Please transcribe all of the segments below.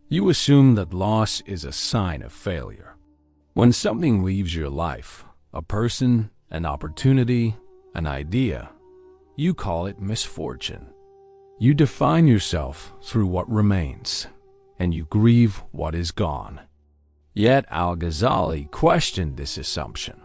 You assume that loss is a sign of failure. When something leaves your life, a person, an opportunity, an idea, you call it misfortune. You define yourself through what remains, and you grieve what is gone. Yet Ghazali questioned this assumption.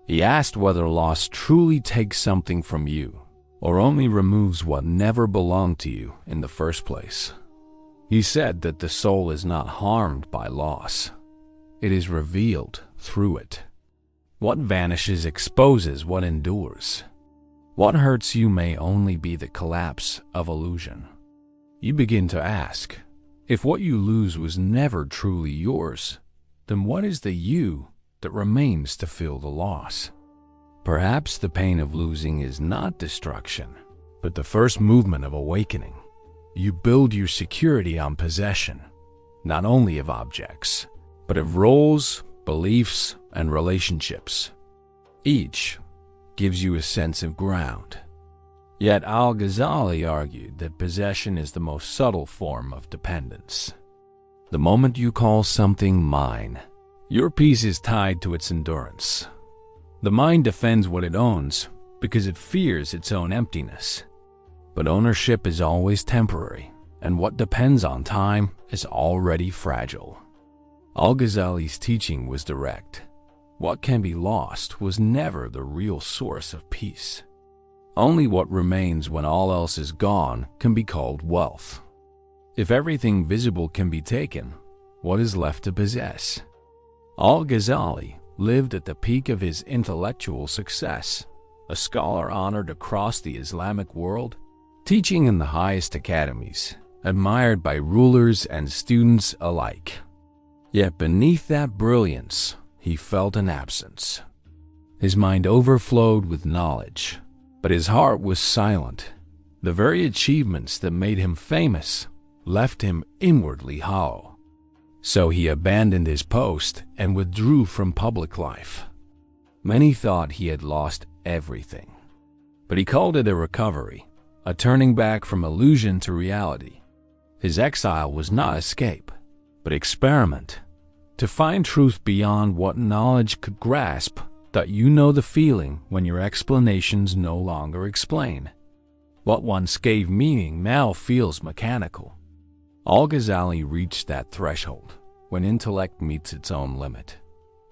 He asked whether loss truly takes something from you, or only removes what never belonged to you in the first place. He said that the soul is not harmed by loss. It is revealed through it. What vanishes exposes what endures. What hurts you may only be the collapse of illusion. You begin to ask, if what you lose was never truly yours, then what is the you that remains to feel the loss? Perhaps the pain of losing is not destruction, but the first movement of awakening. You build your security on possession, not only of objects, but of roles, beliefs, and relationships. Each gives you a sense of ground. Yet Ghazali argued that possession is the most subtle form of dependence. The moment you call something mine, your peace is tied to its endurance. The mind defends what it owns because it fears its own emptiness. But ownership is always temporary, and what depends on time is already fragile. Ghazali's teaching was direct. What can be lost was never the real source of peace. Only what remains when all else is gone can be called wealth. If everything visible can be taken, what is left to possess? Ghazali lived at the peak of his intellectual success, a scholar honored across the Islamic world, teaching in the highest academies, admired by rulers and students alike. Yet beneath that brilliance, he felt an absence. His mind overflowed with knowledge, but his heart was silent. The very achievements that made him famous left him inwardly hollow. So he abandoned his post and withdrew from public life. Many thought he had lost everything, but he called it a recovery, a turning back from illusion to reality. His exile was not escape, but experiment, to find truth beyond what knowledge could grasp, that you know the feeling when your explanations no longer explain. What once gave meaning now feels mechanical. Ghazali reached that threshold when intellect meets its own limit.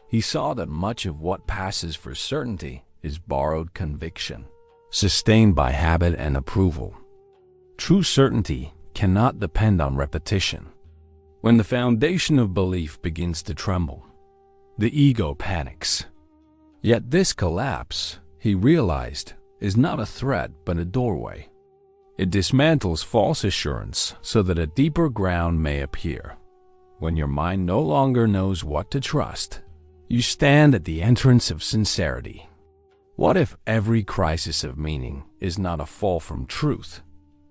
He saw that much of what passes for certainty is borrowed conviction, sustained by habit and approval. True certainty cannot depend on repetition. When the foundation of belief begins to tremble, the ego panics. Yet this collapse, he realized, is not a threat but a doorway. It dismantles false assurance so that a deeper ground may appear. When your mind no longer knows what to trust, you stand at the entrance of sincerity. What if every crisis of meaning is not a fall from truth,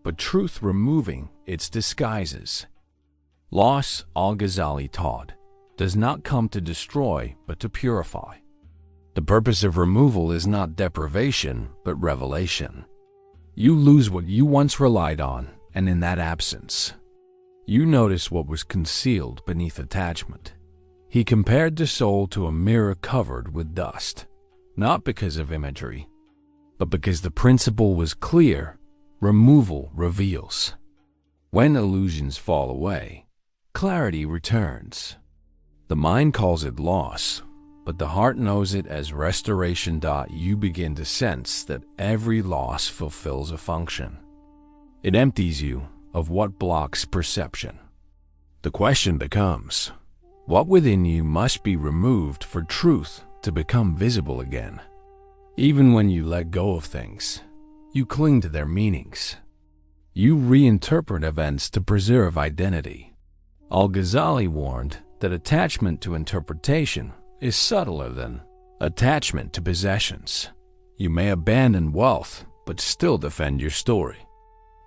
but truth removing its disguises? Loss, Ghazali taught, does not come to destroy but to purify. The purpose of removal is not deprivation but revelation. You lose what you once relied on, and in that absence, you notice what was concealed beneath attachment. He compared the soul to a mirror covered with dust, not because of imagery, but because the principle was clear. Removal reveals. When illusions fall away, clarity returns. The mind calls it loss, but the heart knows it as restoration. You begin to sense that every loss fulfills a function. It empties you of what blocks perception. The question becomes, what within you must be removed for truth to become visible again? Even when you let go of things, you cling to their meanings. You reinterpret events to preserve identity. Ghazali warned that attachment to interpretation is subtler than attachment to possessions. You may abandon wealth, but still defend your story.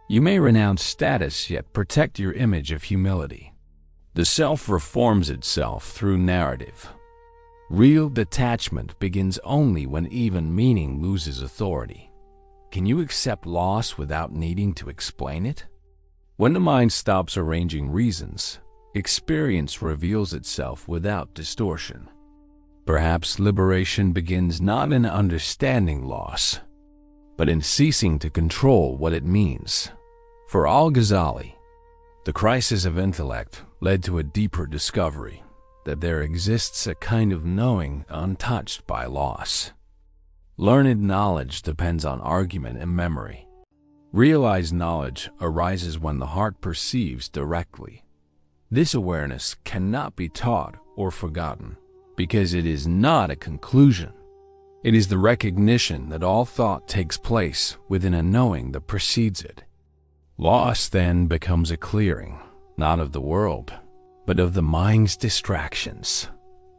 You may renounce status, yet protect your image of humility. The self reforms itself through narrative. Real detachment begins only when even meaning loses authority. Can you accept loss without needing to explain it? When the mind stops arranging reasons, experience reveals itself without distortion. Perhaps liberation begins not in understanding loss, but in ceasing to control what it means. For Ghazali, the crisis of intellect led to a deeper discovery that there exists a kind of knowing untouched by loss. Learned knowledge depends on argument and memory. Realized knowledge arises when the heart perceives directly. This awareness cannot be taught or forgotten because it is not a conclusion. It is the recognition that all thought takes place within a knowing that precedes it. Loss then becomes a clearing, not of the world, but of the mind's distractions.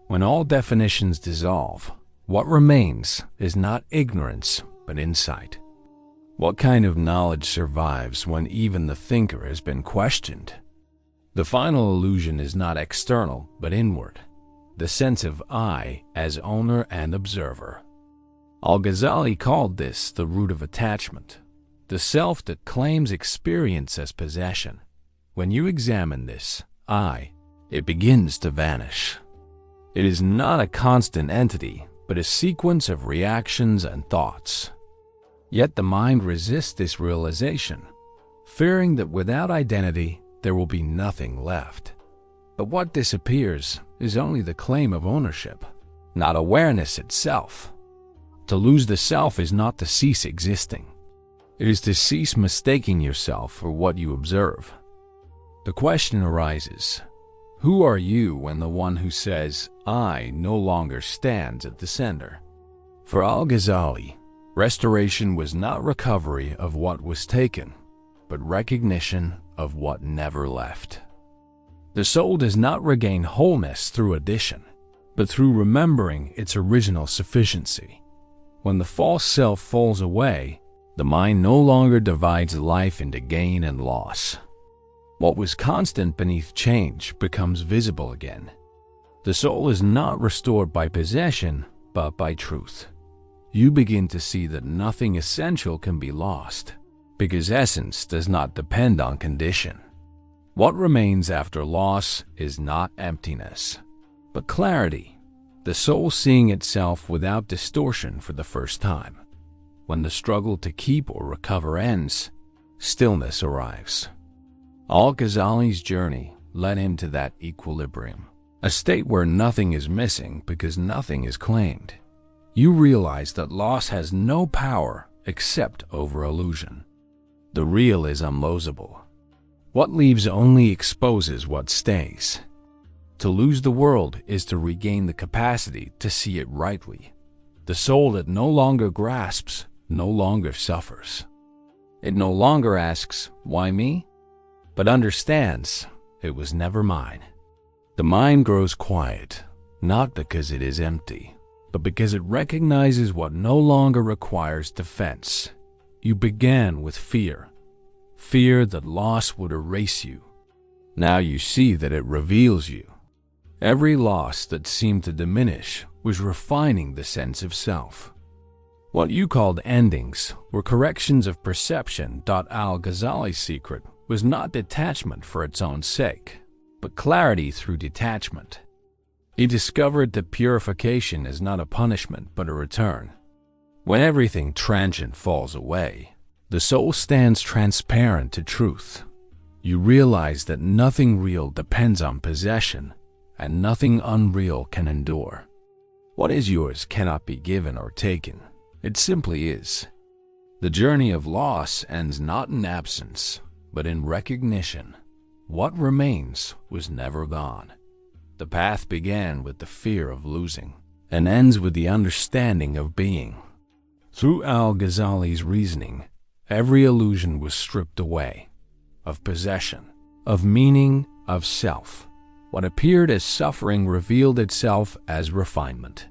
When all definitions dissolve, what remains is not ignorance, but insight. What kind of knowledge survives when even the thinker has been questioned? The final illusion is not external, but inward, the sense of I as owner and observer. Ghazali called this the root of attachment, the self that claims experience as possession. When you examine this I, it begins to vanish. It is not a constant entity, but a sequence of reactions and thoughts. Yet the mind resists this realization, fearing that without identity there will be nothing left. But what disappears is only the claim of ownership, not awareness itself. To lose the self is not to cease existing. It is to cease mistaking yourself for what you observe. The question arises, who are you when the one who says, I no longer stands at the center? For Ghazali, restoration was not recovery of what was taken, but recognition of what never left. The soul does not regain wholeness through addition, but through remembering its original sufficiency. When the false self falls away, the mind no longer divides life into gain and loss. What was constant beneath change becomes visible again. The soul is not restored by possession, but by truth. You begin to see that nothing essential can be lost, because essence does not depend on condition. What remains after loss is not emptiness, but clarity, the soul seeing itself without distortion for the first time. When the struggle to keep or recover ends, stillness arrives. Ghazali's journey led him to that equilibrium, a state where nothing is missing because nothing is claimed. You realize that loss has no power except over illusion. The real is unlosable. What leaves only exposes what stays. To lose the world is to regain the capacity to see it rightly. The soul that no longer grasps no longer suffers. It no longer asks, why me? But understands it was never mine. The mind grows quiet, not because it is empty, but because it recognizes what no longer requires defense. You began with fear that loss would erase you. Now you see that it reveals you. Every loss that seemed to diminish was refining the sense of self. What you called endings were corrections of perception. Ghazali's secret was not detachment for its own sake, but clarity through detachment. He discovered that purification is not a punishment but a return. When everything transient falls away, the soul stands transparent to truth. You realize that nothing real depends on possession, and nothing unreal can endure. What is yours cannot be given or taken. It simply is. The journey of loss ends not in absence, but in recognition. What remains was never gone. The path began with the fear of losing, and ends with the understanding of being. Through Ghazali's reasoning, every illusion was stripped away, of possession, of meaning, of self. What appeared as suffering revealed itself as refinement.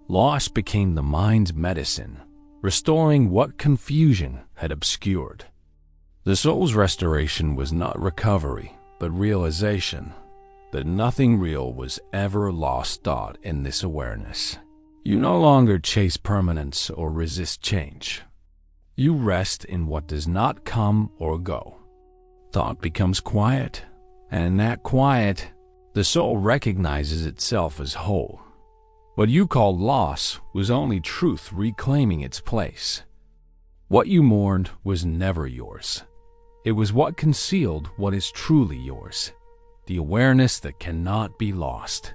Loss became the mind's medicine, restoring what confusion had obscured. The soul's restoration was not recovery, but realization that nothing real was ever lost. In this awareness, you no longer chase permanence or resist change. You rest in what does not come or go. Thought becomes quiet, And in that quiet, the soul recognizes itself as whole. What you called loss was only truth reclaiming its place. What you mourned was never yours. It was what concealed what is truly yours, the awareness that cannot be lost.